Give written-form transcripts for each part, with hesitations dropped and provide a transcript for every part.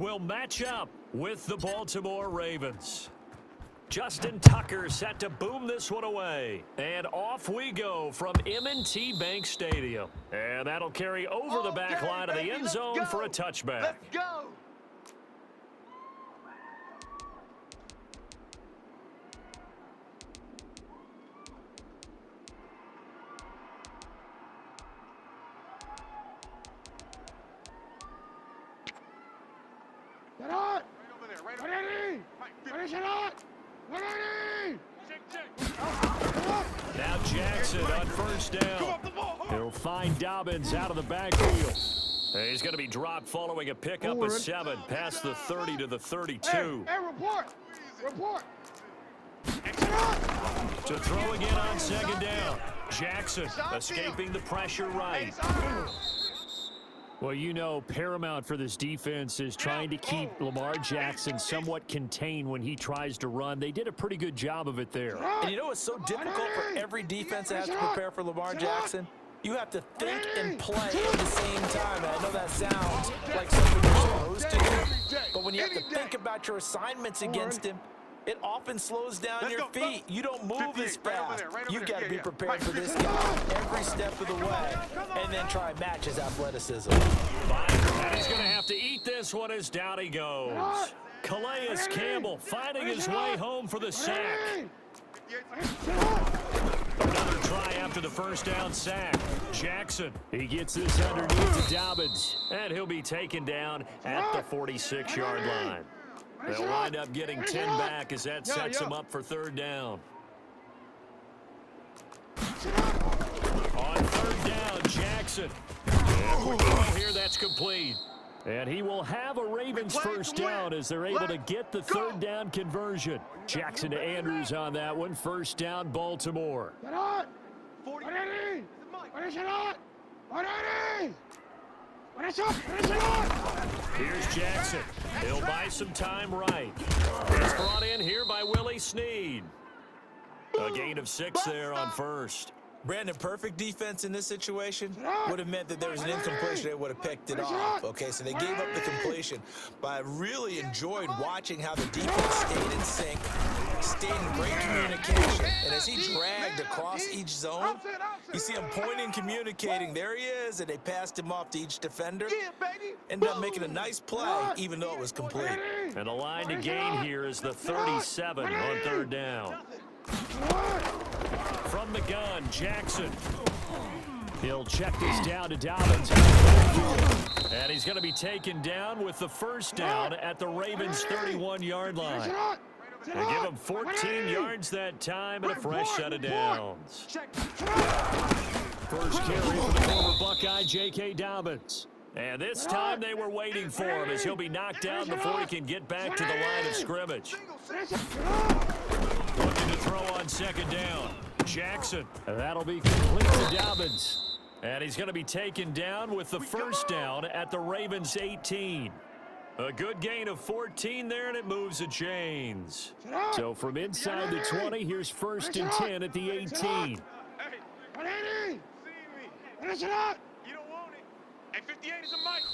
will match up with the Baltimore Ravens. Justin Tucker set to boom this one away. And off we go from M&T Bank Stadium. And that'll carry over the back line of the end zone for a touchback. Let's go. Get on! Ready! Finish it up! Ready! Now Jackson on first down. He'll find Dobbins out of the backfield. He's going to be dropped following a pickup of 7 past the 30 to the 32. Hey, report! Report! To throw again on second down. Jackson escaping the pressure right. Well, you know, paramount for this defense is trying to keep Lamar Jackson somewhat contained when he tries to run. They did a pretty good job of it there. And you know what's so difficult for every defense that has to prepare for Lamar Jackson? You have to think and play at the same time. And I know that sounds like something you're supposed to do, but when you have to think about your assignments against him, it often slows down your feet. You don't move as fast. You've got to be prepared for this guy every step of the way and then try and match his athleticism. And he's going to have to eat this one as down he goes. Calais Campbell finding his way home for the sack. Another try after the first down sack. Jackson, he gets this underneath to Dobbins, and he'll be taken down at the 46-yard line. They'll wind up getting 10 back as that sets them up for third down. On third down, Jackson. And we go here, that's complete. And he will have a Ravens first down as they're able to get the third down conversion. Jackson to Andrews on that one. First down, Baltimore. Get on! Ready! Finish it up! Ready! Finish up! Finish it up! Here's Jackson. He'll buy some time right. It's brought in here by Willie Snead. A gain of 6 there on first. Brandon, perfect defense in this situation would have meant that there was an incompletion. They would have picked it off. Okay, so they gave up the completion. But I really enjoyed watching how the defense stayed in sync, stayed in great communication. And as he dragged across each zone, you see him pointing, communicating. There he is, and they passed him off to each defender. Ended up making a nice play, even though it was complete. And the line to gain here is the 37 on third down. From the gun, Jackson. He'll check this down to Dobbins. And he's going to be taken down with the first down at the Ravens' 31-yard line. They give him 14 yards that time and a fresh set of downs. First carry for the former Buckeye, J.K. Dobbins. And this time they were waiting for him as he'll be knocked down before he can get back to the line of scrimmage. Looking to throw on second down. Jackson. And that'll be complete to Dobbins. And he's going to be taken down with the first down at the Ravens' 18. A good gain of 14 there, and it moves the chains. So from inside the 20, here's first and 10 at the 18.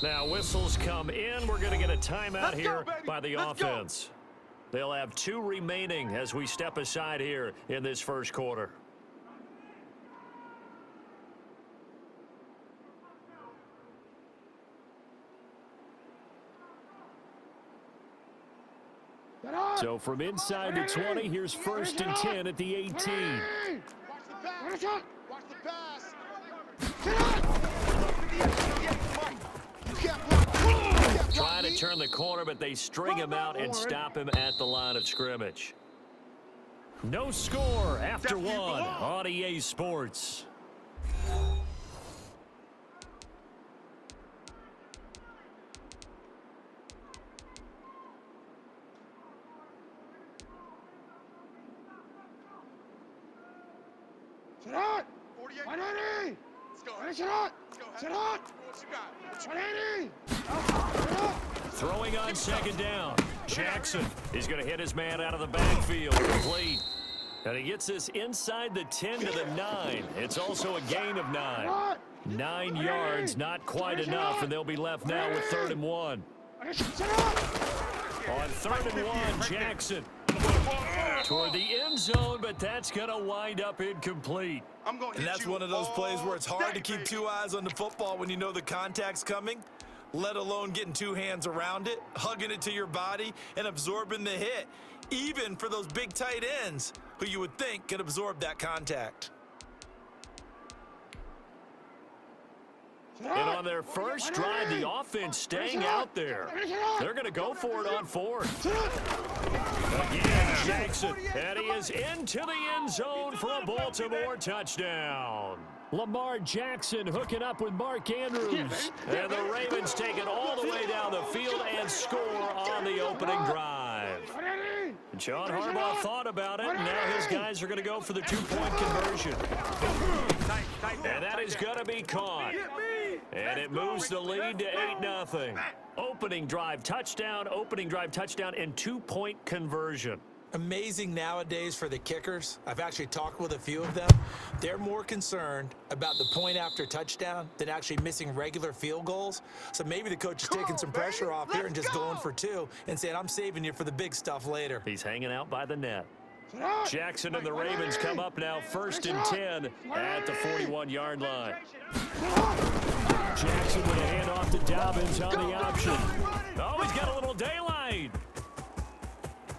Now whistles come in. We're going to get a timeout here by the offense. They'll have 2 remaining as we step aside here in this first quarter. So from inside the 20, here's first and 10 at the 18. Watch the pass. Trying to turn the corner, but they string him out and stop him at the line of scrimmage. No score after 1 on EA Sports. Sit on! 180! Finish it up! Sit on! 180! Throwing on second down. Jackson is going to hit his man out of the backfield. Complete. And he gets this inside the 10 to the 9. It's also a gain of 9. 9 yards, not quite enough, and they'll be left now with 3rd and 1. On 3rd and 1, Jackson toward the end zone, but that's going to wind up incomplete. And that's one of those plays where it's hard to keep two eyes on the football when you know the contact's coming, let alone getting two hands around it, hugging it to your body, and absorbing the hit, even for those big tight ends who you would think could absorb that contact. And on their first drive, the offense staying out there. They're going to go for it on 4th. Again, Jackson, and he is into the end zone for a Baltimore touchdown. Lamar Jackson hooking up with Mark Andrews. And the Ravens take it all the way down the field and score on the opening drive. John Harbaugh thought about it, and now his guys are going to go for the 2-point conversion. And that is going to be caught. And it moves the lead to 8-0. Opening drive touchdown, and 2-point conversion. Amazing nowadays for the kickers. I've actually talked with a few of them. They're more concerned about the point after touchdown than actually missing regular field goals. So maybe the coach is taking some pressure off here and just going for 2 and saying, I'm saving you for the big stuff later. He's hanging out by the net. Jackson and the Ravens come up now 1st and 10 at the 41-yard line. Jackson with a handoff to Dobbins on the option. Oh, he's got a little daylight.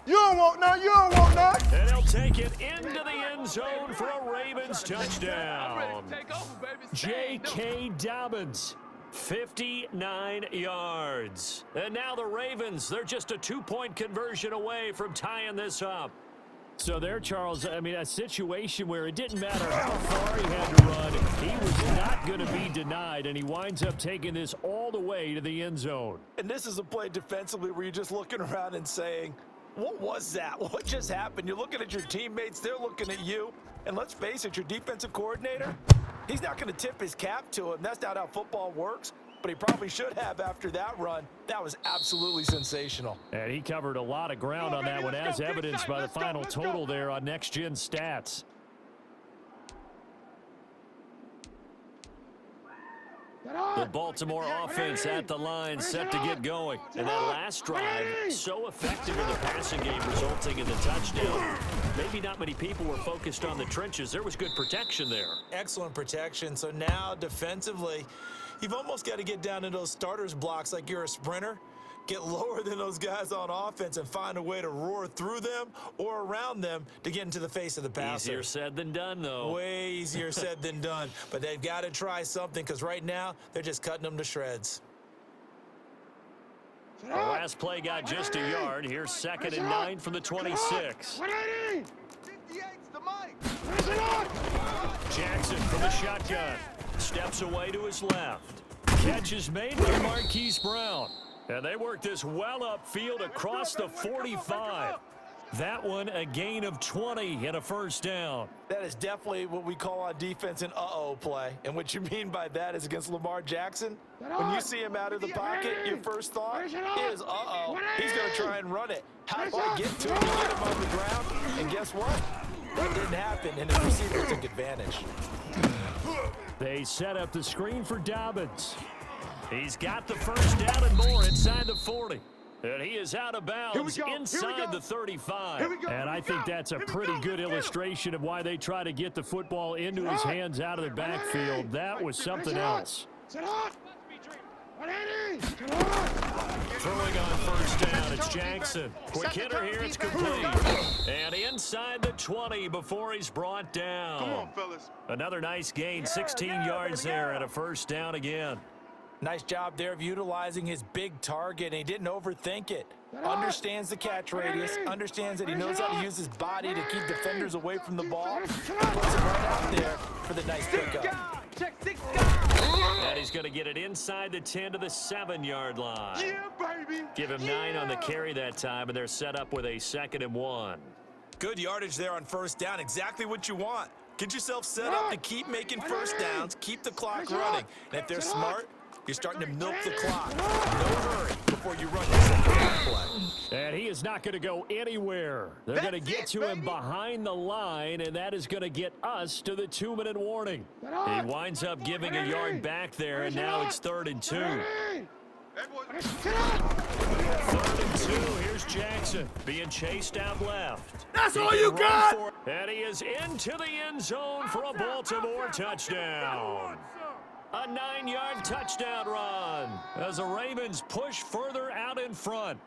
You don't want none. You don't want none. And he'll take it into the end zone for a Ravens touchdown. J.K. Dobbins, 59 yards. And now the Ravens, they're just a 2-point conversion away from tying this up. So there, Charles, I mean, a situation where it didn't matter how far he had to run, he was not going to be denied, and he winds up taking this all the way to the end zone. And this is a play defensively where you're just looking around and saying, what was that? What just happened? You're looking at your teammates, they're looking at you, and let's face it, your defensive coordinator, he's not going to tip his cap to him. That's not how football works. But he probably should have after that run. That was absolutely sensational. And he covered a lot of ground on that one, as evidenced by the final total there on Next Gen Stats. The Baltimore offense at the line, set to get going. And that last drive, so effective in the passing game, resulting in the touchdown. Maybe not many people were focused on the trenches. There was good protection there. Excellent protection. So now defensively, you've almost got to get down to those starters blocks like you're a sprinter. Get lower than those guys on offense and find a way to roar through them or around them to get into the face of the passer. Easier said than done, though. Way easier said than done. But they've got to try something because right now they're just cutting them to shreds. The last play got just a yard. Here's 2nd and 9 from the 26. Jackson from the shotgun. Steps away to his left. Catch is made by Marquise Brown. And they work this well upfield across the 45. That one a gain of 20 and a first down. That is definitely what we call on defense an uh-oh play. And what you mean by that is against Lamar Jackson, when you see him out of the pocket, your first thought is, uh-oh, he's going to try and run it. How do I get to him and get him on the ground? And guess what? That didn't happen, and the receiver took advantage. They set up the screen for Dobbins. He's got the first down and more inside the 40. And he is out of bounds inside the 35. And I think that's a pretty good illustration of why they try to get the football into his hands out of the backfield. That was something else. Throwing on first down, it's Jackson. Quick hitter here, it's complete. And inside the 20 before he's brought down. Come on, fellas. Another nice gain, 16 yards there and a first down again. Nice job there of utilizing his big target, and he didn't overthink it. Understands the catch radius, understands that he knows how to use his body to keep defenders away from the ball, and puts it right out there for the nice pickup. And he's going to get it inside the 10 to the 7-yard line. Yeah, baby. Give him 9 on the carry that time, and they're set up with a 2nd and 1. Good yardage there on first down, exactly what you want. Get yourself set up to keep making first downs, keep the clock running. And if they're smart, you're starting to milk the clock. No hurry before you run your second down play. And he is not going to go anywhere. They're going to get to him behind the line, and that is going to get us to the 2-minute warning. He winds up giving a yard back there, and now it's 3rd and 2. Third and 2. Here's Jackson being chased out left. That's all you got? And he is into the end zone for a Baltimore touchdown. A 9-yard touchdown run as the Ravens push further out in front.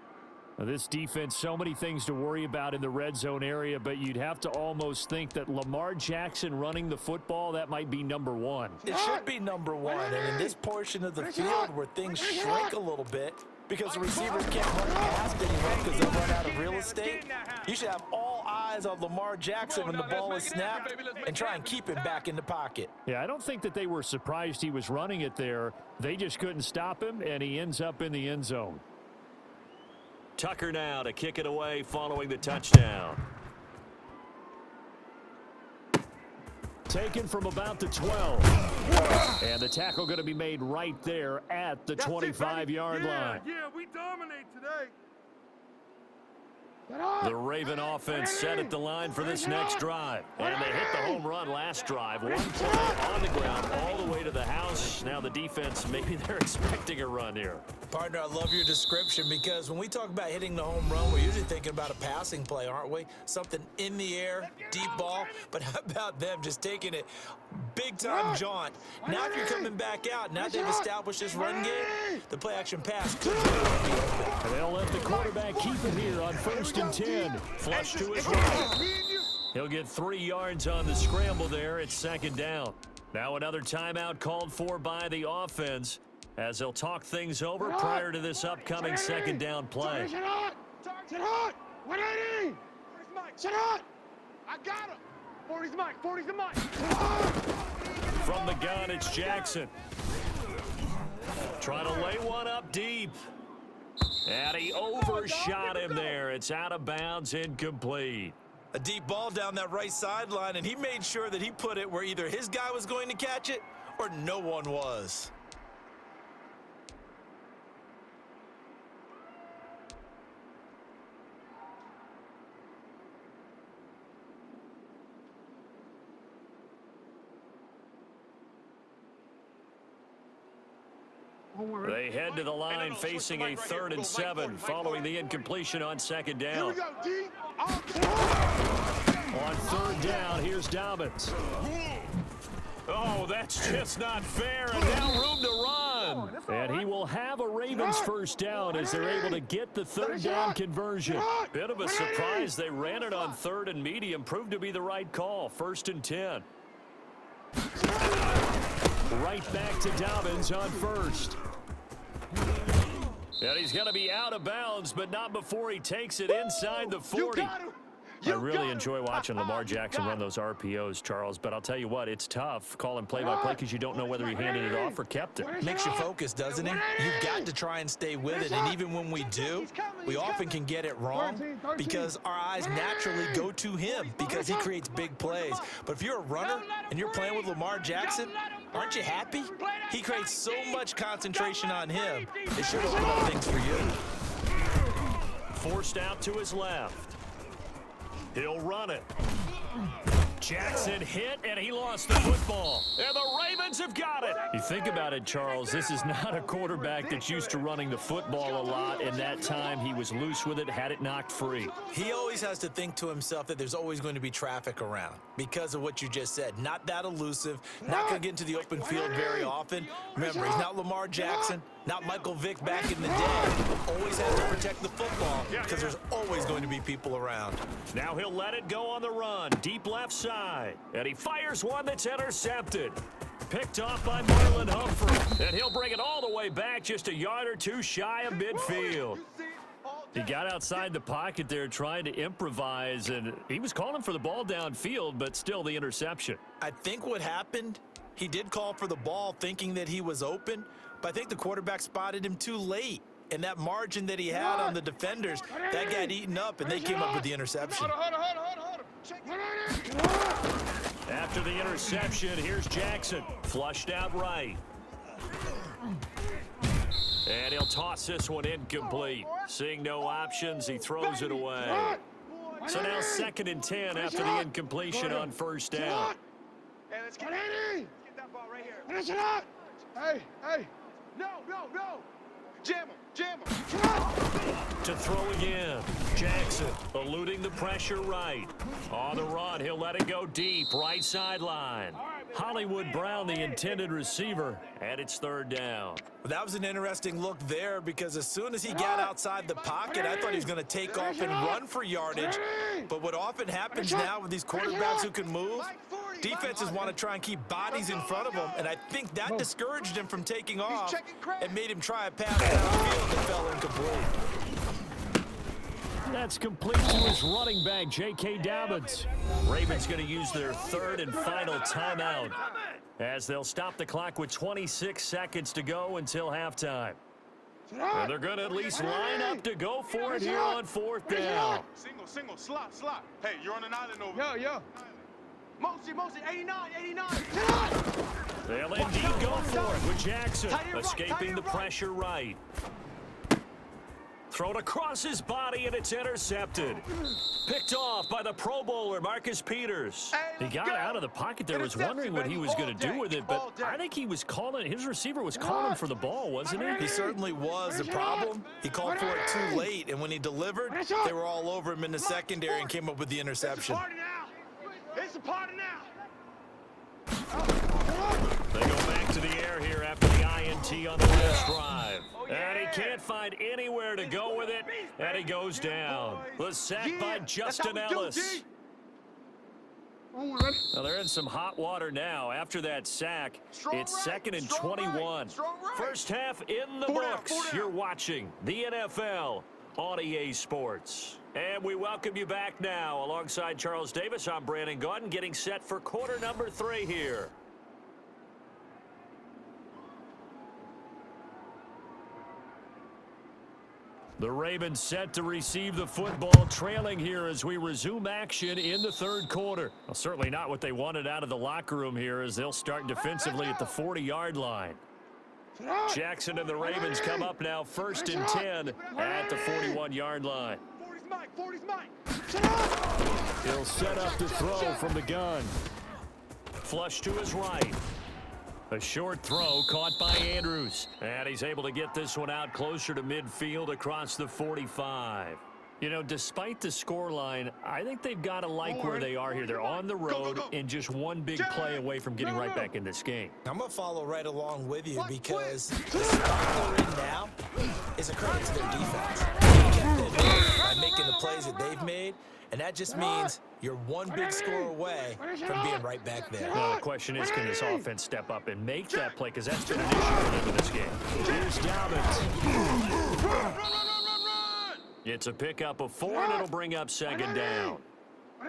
Now, this defense, so many things to worry about in the red zone area, but you'd have to almost think that Lamar Jackson running the football, that might be number one. It should be number one. And in this portion of the field where things shrink a little bit because the receivers can't run past anyone because they'll run out of real estate, you should have all eyes on Lamar Jackson when the ball is snapped and try and keep him back in the pocket. Yeah, I don't think that they were surprised he was running it there. They just couldn't stop him, and he ends up in the end zone. Tucker now to kick it away following the touchdown. Taken from about the 12. And the tackle going to be made right there at the 25-yard line. Yeah, we dominate today. The Raven offense set at the line for this next drive. And they hit the home run last drive. One play on the ground all the way to the house. Now the defense, maybe they're expecting a run here. Partner, I love your description because when we talk about hitting the home run, we're usually thinking about a passing play, aren't we? Something in the air, deep ball. But how about them just taking it big-time jaunt? Now if you're coming back out, now they've established this run game, the play-action pass could be open. They'll let the quarterback keep it here on 1st and 10. Flush to his right. He'll get 3 yards on the scramble there. It's 2nd down. Now another timeout called for by the offense as they'll talk things over prior to this upcoming 2nd down play. Sit hot! 180! Sit hot! I got him! 40's Mike, 40's the Mike! From the gun, it's Jackson. Trying to lay one up deep. And he overshot him there. It's out of bounds, incomplete. A deep ball down that right sideline, and he made sure that he put it where either his guy was going to catch it or no one was. They head to the line facing a 3rd and 7 following the incompletion on 2nd down. On 3rd down, here's Dobbins. Oh, that's just not fair, and now room to run. And he will have a Ravens 1st down as they're able to get the 3rd down conversion. Bit of a surprise. They ran it on 3rd and medium. Proved to be the right call. 1st and 10. Right back to Dobbins on 1st. And he's going to be out of bounds, but not before he takes it inside the 40. I really enjoy watching Lamar Jackson run those RPOs, Charles, but I'll tell you what, it's tough calling play-by-play because you don't know whether he handed it off or kept it. Makes you focus, doesn't it? You've got to try and stay with it, and even when we do, we often can get it wrong because our eyes naturally go to him because he creates big plays. But if you're a runner and you're playing with Lamar Jackson, aren't you happy? He creates so much concentration on him. It should open up things for you. Forced out to his left. He'll run it. Jackson hit, and he lost the football. And the Ravens have got it. You think about it, Charles, this is not a quarterback that's used to running the football a lot, and that time he was loose with it, had it knocked free. He always has to think to himself that there's always going to be traffic around because of what you just said. Not that elusive, not going to get into the open field very often. Remember, he's not Lamar Jackson, not Michael Vick back in the day. Always has to protect the football because there's always going to be people around. Now he'll let it go on the run, deep left side, and he fires one that's intercepted. Picked off by Marlon Humphrey, and he'll bring it all the way back just a yard or two shy of midfield. He got outside the pocket there trying to improvise, and he was calling for the ball downfield, but still the interception. I think what happened, he did call for the ball thinking that he was open, but I think the quarterback spotted him too late. And that margin that he had on the defenders, that got eaten up, and they came up with the interception. After the interception, here's Jackson. Flushed out right. And he'll toss this one incomplete. Seeing no options, he throws it away. So now 2nd and 10 after the incompletion on 1st down. Hey, let's get that ball right here. Finish it up! Hey! No! Jam him. To throw again. Jackson eluding the pressure right. On the run, he'll let it go deep, right sideline. Hollywood Brown, the intended receiver, and it's third down. That was an interesting look there because as soon as he got outside the pocket, I thought he was going to take off and run for yardage. But what often happens now with these quarterbacks who can move, defenses want to try and keep bodies in front of them, and I think that discouraged him from taking off and made him try a pass downfield that fell incomplete. That's complete to his running back, J.K. Dobbins. Ravens going to use their third and final timeout as they'll stop the clock with 26 seconds to go until halftime. And they're going to at least line up to go for it here on fourth down. Single, slot. Hey, you're on an island over. Yo. Mosey, 89. They'll indeed go for it with Jackson escaping the pressure right. Thrown across his body, and it's intercepted. Picked off by the Pro Bowler, Marcus Peters. He got out of the pocket there, was wondering what he was going to do with it, but I think he was calling, his receiver was calling for the ball, wasn't he? He certainly was. The problem, he called for it too late, and when he delivered, they were all over him in the secondary and came up with the interception. It's a party now. They go back to the air here after the INT on the last drive. And he can't find anywhere to go with it, and he goes down. The sack by Justin Ellis. Now they're in some hot water now. After that sack, it's second and 21. First half in the books. You're watching the NFL on EA Sports. And we welcome you back now. Alongside Charles Davis, I'm Brandon Gaudin, getting set for quarter number 3 here. The Ravens set to receive the football, trailing here as we resume action in the third quarter. Well, certainly not what they wanted out of the locker room here as they'll start defensively at the 40-yard line. Jackson and the Ravens come up now first and 10 at the 41-yard line. 40's Mike. He'll set up to throw from the gun. Flush to his right. A short throw caught by Andrews. And he's able to get this one out closer to midfield across the 45. You know, despite the scoreline, I think they've got to like where they are here. They're on the road and just one big play away from getting right back in this game. I'm going to follow right along with you because the spot they're in now is a credit to their defense. By making the plays that they've made, and that just means you're one big score away from being right back there. Now, the question is, can this offense step up and make that play? Because that's been an issue for them in this game. Here's Dobbins. Run. It's a pickup of 4, and it'll bring up second down.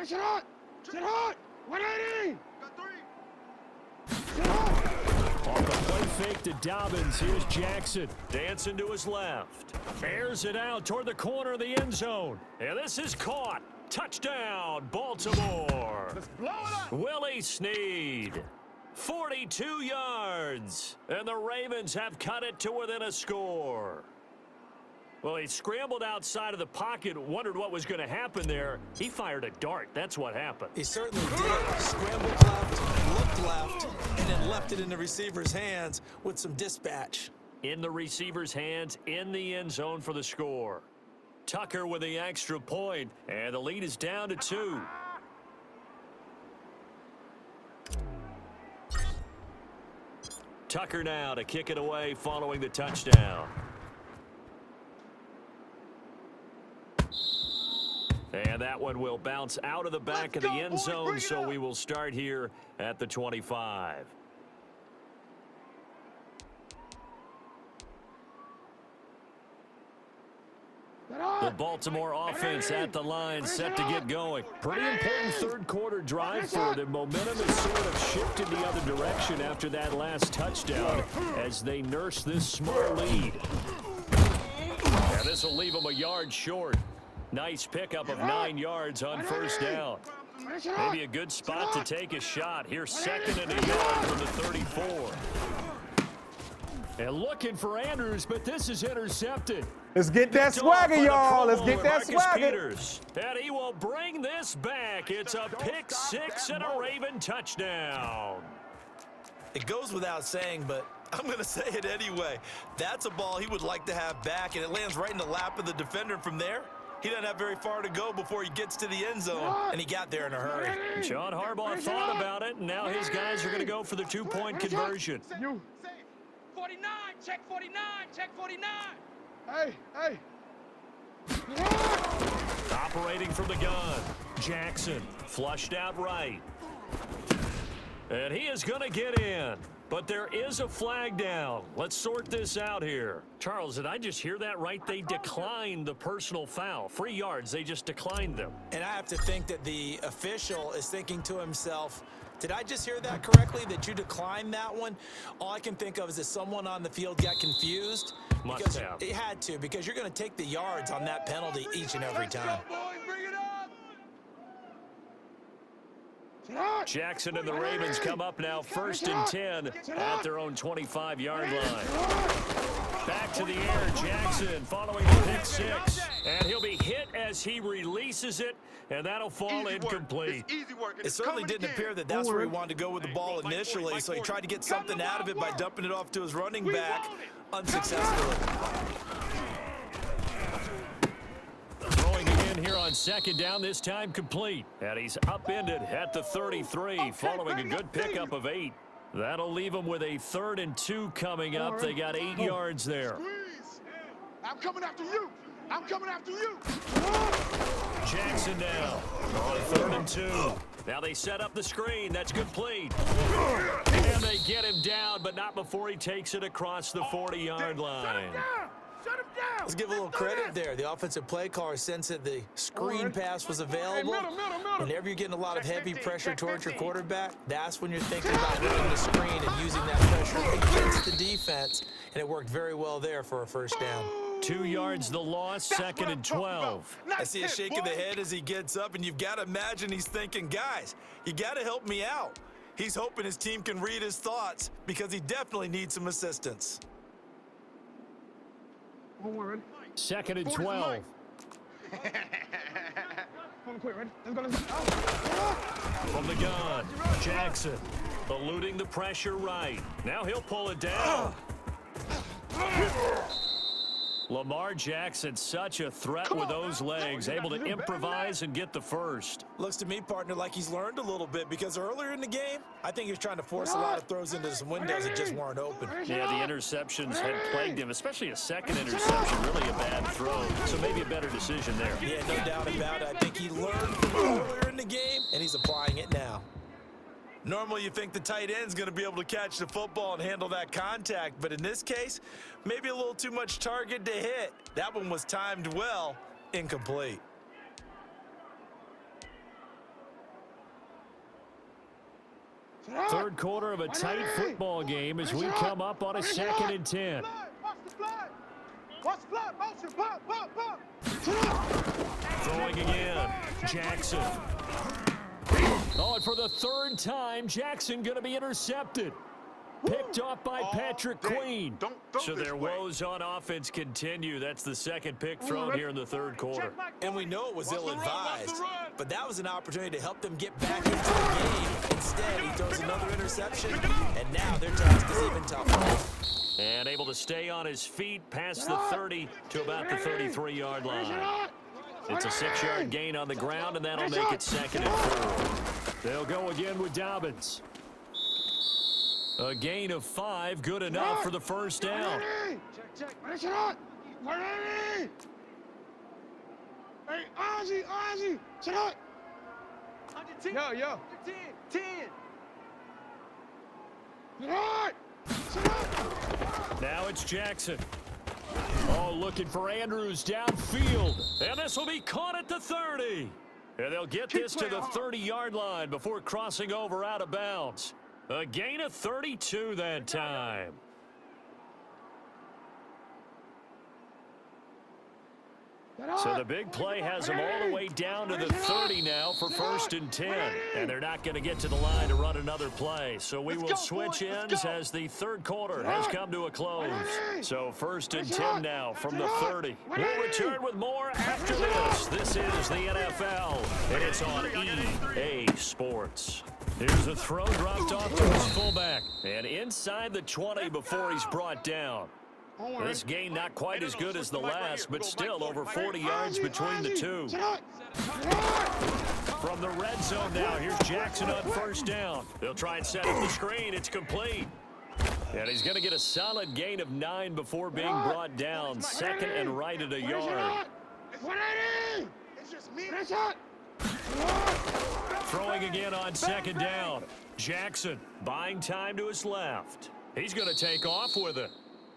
Sit hot. 180. Off the play fake to Dobbins, here's Jackson. Dancing to his left. Airs it out toward the corner of the end zone. And this is caught. Touchdown, Baltimore. Let's blow it up. Willie Snead. 42 yards. And the Ravens have cut it to within a score. Well, he scrambled outside of the pocket, wondered what was going to happen there. He fired a dart. That's what happened. He certainly did. Scrambled left, looked left, and then left it in the receiver's hands with some dispatch. In the receiver's hands, in the end zone for the score. Tucker with the extra point, and the lead is down to 2. Tucker now to kick it away following the touchdown. And that one will bounce out of the back of the end zone, so we will start here at the 25. The Baltimore offense at the line set to get going. Pretty important third quarter drive for them. Momentum has sort of shifted the other direction after that last touchdown as they nurse this small lead. And this will leave them a yard short. Nice pickup of 9 yards on first down. Maybe a good spot to take a shot. Here's second and a yard from the 34. And looking for Andrews, but this is intercepted. Let's get that swagger, y'all. Let's get that swagger. Peters. And he will bring this back. It's a pick-6 and a Raven touchdown. It goes without saying, but I'm going to say it anyway. That's a ball he would like to have back, and it lands right in the lap of the defender. And from there, he doesn't have very far to go before he gets to the end zone, and he got there in a hurry. John Harbaugh thought about it, and now his guys are going to go for the two-point conversion. You. 49, check 49, check 49. Hey. Operating from the gun, Jackson flushed out right. And he is going to get in. But there is a flag down. Let's sort this out here. Charles, did I just hear that right? They declined the personal foul. 3 yards, they just declined them. And I have to think that the official is thinking to himself, did I just hear that correctly, that you declined that one? All I can think of is that someone on the field got confused. Must because have. It had to, because you're going to take the yards on that penalty each and every time. Jackson and the Ravens come up now 1st and 10 at their own 25-yard line. Back to the air, Jackson following the pick 6. And he'll be hit as he releases it, and that'll fall incomplete. It certainly didn't appear that that's where he wanted to go with the ball initially, so he tried to get something out of it by dumping it off to his running back unsuccessfully. Throwing again here on 2nd down, this time complete. And he's upended at the 33 following a good pickup of 8. That'll leave him with a 3rd and 2 coming up. They got 8 yards there. I'm coming after you. I'm coming after you. Jackson now on 3rd and 2. Now they set up the screen. That's complete. And they get him down, but not before he takes it across the 40-yard line. Shut him down. Let's give a little credit there. The offensive play caller sensed that the screen pass was available. Whenever you're getting a lot of heavy pressure towards your quarterback, that's when you're thinking about running the screen and using that pressure against the defense. And it worked very well there for a 1st down. 2 yards the loss, 2nd and 12. I see a shake of the head as he gets up, and you've got to imagine he's thinking, guys, you got to help me out. He's hoping his team can read his thoughts because he definitely needs some assistance. 2nd and 12. From the gun, Jackson eluding the pressure right. Now he'll pull it down. Lamar Jackson, such a threat with those legs, able to improvise and get the 1st. Looks to me, partner, like he's learned a little bit because earlier in the game, I think he was trying to force a lot of throws into some windows that just weren't open. Yeah, the interceptions had plagued him, especially a 2nd interception, really a bad throw. So maybe a better decision there. Yeah, no doubt about it. I think he learned from earlier in the game, and he's applying it now. Normally, you think the tight end's going to be able to catch the football and handle that contact, but in this case, maybe a little too much target to hit. That one was timed well, incomplete. Third quarter of a tight football game as we come up on a 2nd and 10. Throwing again, Jackson. Oh, and for the 3rd time, Jackson going to be intercepted. Picked off by Patrick Queen. So their woes on offense continue. That's the 2nd pick thrown here in the 3rd quarter. And we know it was ill-advised, but that was an opportunity to help them get back into the game. Instead, he throws another interception, and now their task is even tougher. And able to stay on his feet past the 30 to about the 33-yard line. It's a 6-yard gain on the ground, and that'll make it 2nd and 4. They'll go again with Dobbins. A gain of 5, good enough for the 1st down. Check. Hey, Ozzy, shut up. 110. Yo. 10. Shut up. Now it's Jackson. Oh, looking for Andrews downfield. And this will be caught at the 30. And they'll get this to the 30-yard line before crossing over out of bounds. A gain of 32 that time. So the big play has them all the way down to the 30 now for 1st and 10. And they're not going to get to the line to run another play. So we will switch ends as the 3rd quarter has come to a close. So 1st and 10 now from the 30. We'll return with more after this. This is the NFL, and it's on EA Sports. Here's a throw dropped off to his fullback. And inside the 20 before he's brought down. This game not quite as good as the last, but still over 40 yards between the two. From the red zone now, here's Jackson on first down. They'll try and set up the screen. It's complete. And he's going to get a solid gain of 9 before being brought down. Second and right at a yard. Throwing again on second down. Jackson buying time to his left. He's going to take off with it.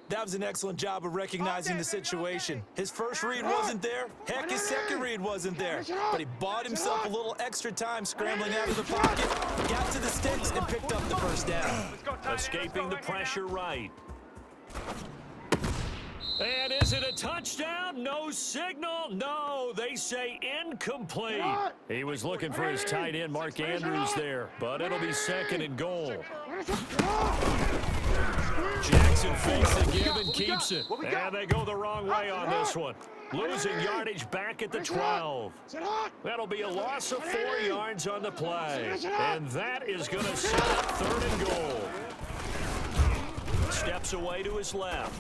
That was an excellent job of recognizing the situation. His first read wasn't there. Heck, his second read wasn't there. But he bought himself a little extra time scrambling out of the pocket, got to the sticks, and picked up the first down. Escaping the pressure right. And is it a touchdown? No signal. No, they say incomplete. He was looking for his tight end, Mark Andrews, there. But it'll be second and goal. Jackson fakes the give and keeps it. And they go the wrong way on this one. Losing yardage back at the 12. That'll be a loss of 4 yards on the play. And that is going to set up third and goal. Steps away to his left.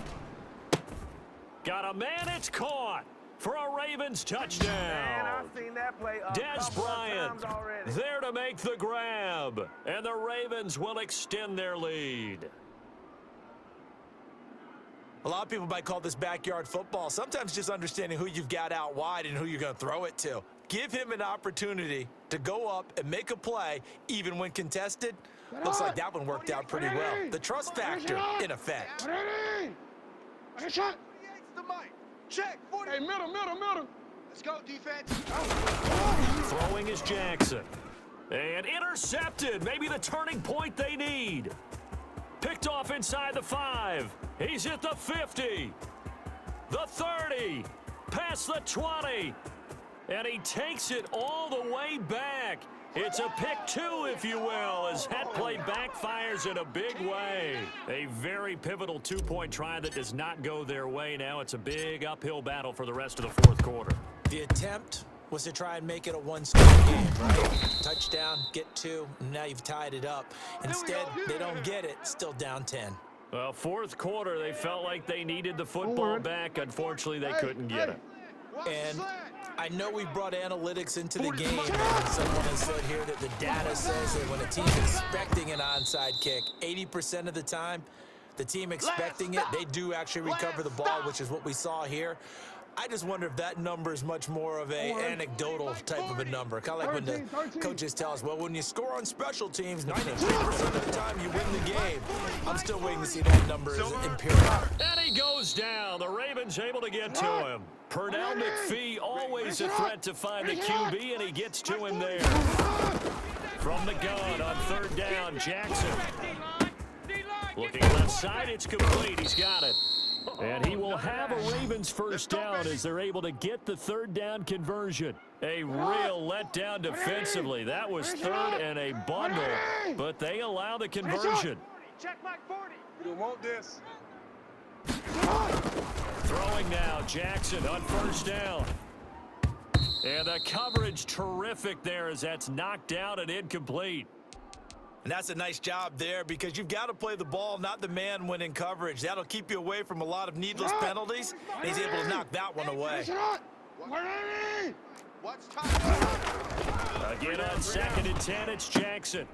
Got a man, it's caught for a Ravens touchdown. Man, I've seen that play Des Bryant there to make the grab. And the Ravens will extend their lead. A lot of people might call this backyard football. Sometimes just understanding who you've got out wide and who you're going to throw it to. Give him an opportunity to go up and make a play, even when contested. Looks like that one worked out pretty well. The trust factor in effect. Check. 40. Hey, middle. Let's go, defense. Throwing is Jackson. And intercepted. Maybe the turning point they need. Picked off inside the 5. He's at the 50. The 30. Past the 20. And he takes it all the way back. It's a pick 2, if you will, as that play backfires in a big way. A very pivotal 2-point try that does not go their way. Now it's a big uphill battle for the rest of the fourth quarter. The attempt was to try and make it a one-score game, right? Touchdown, get 2, and now you've tied it up. Instead, they don't get it, still down 10. Well, fourth quarter, they felt like they needed the football back. Unfortunately, they couldn't get it. And I know we brought analytics into the game, and someone has said here that the data says that when a team's expecting an onside kick, 80% of the time, the team expecting it, they do actually recover the ball, which is what we saw here. I just wonder if that number is much more of a anecdotal type of a number. Kind of like when the coaches tell us, well, when you score on special teams, 93% of the time you win the game. I'm still waiting to see that number as empirical. And he goes down. The Ravens able to get to him. Pernell McPhee always a threat to find the QB, and he gets to him there. From the gun on third down, Jackson. Looking left side, it's complete. He's got it. And he will have a Ravens first down as they're able to get the third down conversion. A real letdown defensively. That was third and a bundle, but they allow the conversion. Check Mike 40. You want this. Throwing now, Jackson on first down. And the coverage terrific there as that's knocked down and incomplete. And that's a nice job there because you've got to play the ball, not the man when in coverage. That'll keep you away from a lot of needless penalties. And he's able to knock that one away. Again on second and 10, it's Jackson.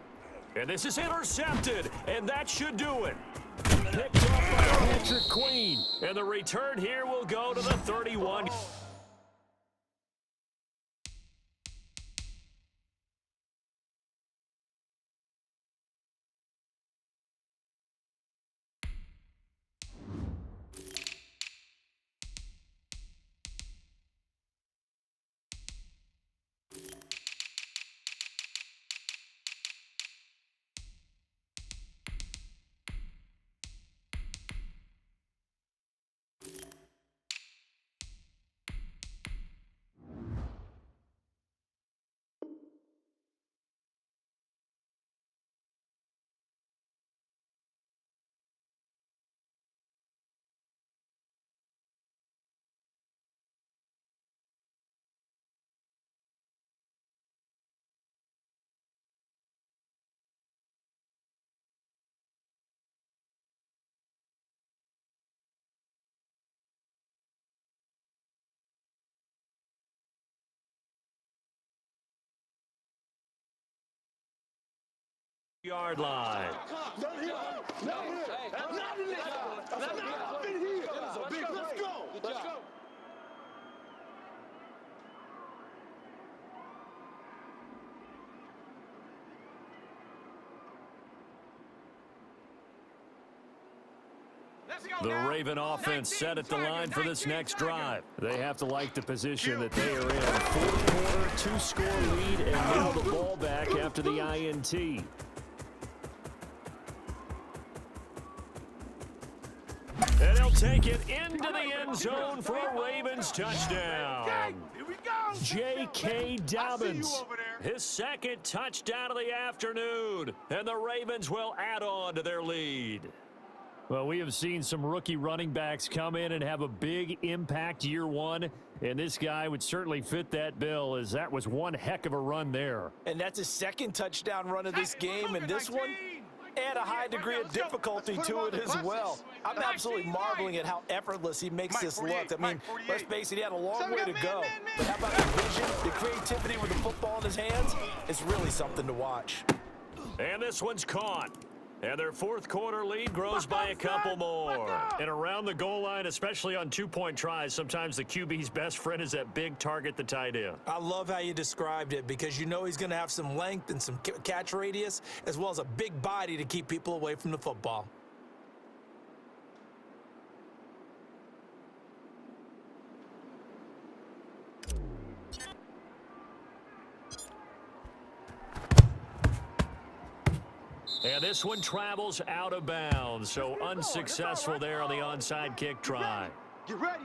And this is intercepted, and that should do it. Picked up by Patrick Queen. And the return here will go to the 31. Yard line. Not here. Not here. Not in this. Not in here. Let's go. Let's go. The Raven offense set at the line for this next drive. They have to like the position that they are in. Fourth quarter, 2-score lead, and now the ball back after the INT. And he'll take it into the end zone for a Ravens touchdown. Here we go. J.K. Dobbins, his second touchdown of the afternoon, and the Ravens will add on to their lead. Well, we have seen some rookie running backs come in and have a big impact year one, and this guy would certainly fit that bill, as that was one heck of a run there. And that's his second touchdown run of this game, and this one add a high degree of difficulty to it as well. I'm absolutely marveling at how effortless he makes this look. I mean, let's face it, he had a long way to go. But how about the vision, the creativity with the football in his hands? It's really something to watch. And this one's caught. And their fourth quarter lead grows by a couple more. And around the goal line, especially on two-point tries, sometimes the QB's best friend is that big target, the tight end. I love how you described it, because you know he's going to have some length and some catch radius, as well as a big body to keep people away from the football. And this one travels out of bounds, so unsuccessful there on the onside kick try. Get ready.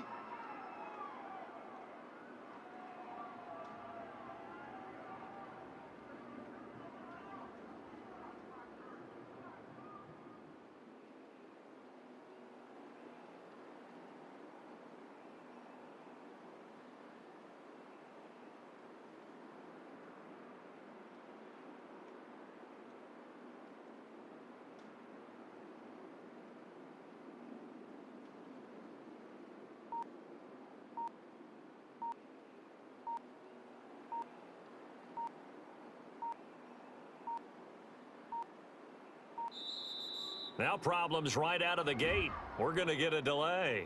Now problems right out of the gate. We're going to get a delay.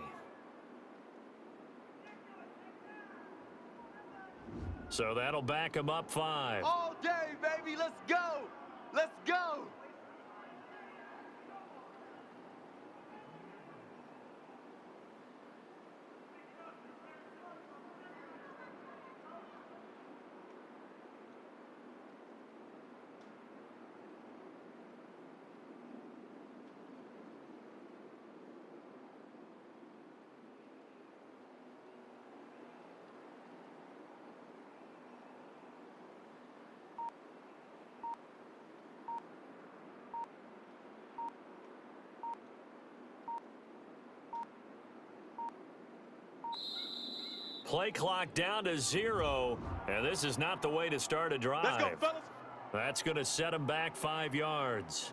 So that'll back him up 5. All day, baby. Let's go. Let's go. Play clock down to 0, and this is not the way to start a drive. Let's go, fellas. That's going to set him back 5 yards.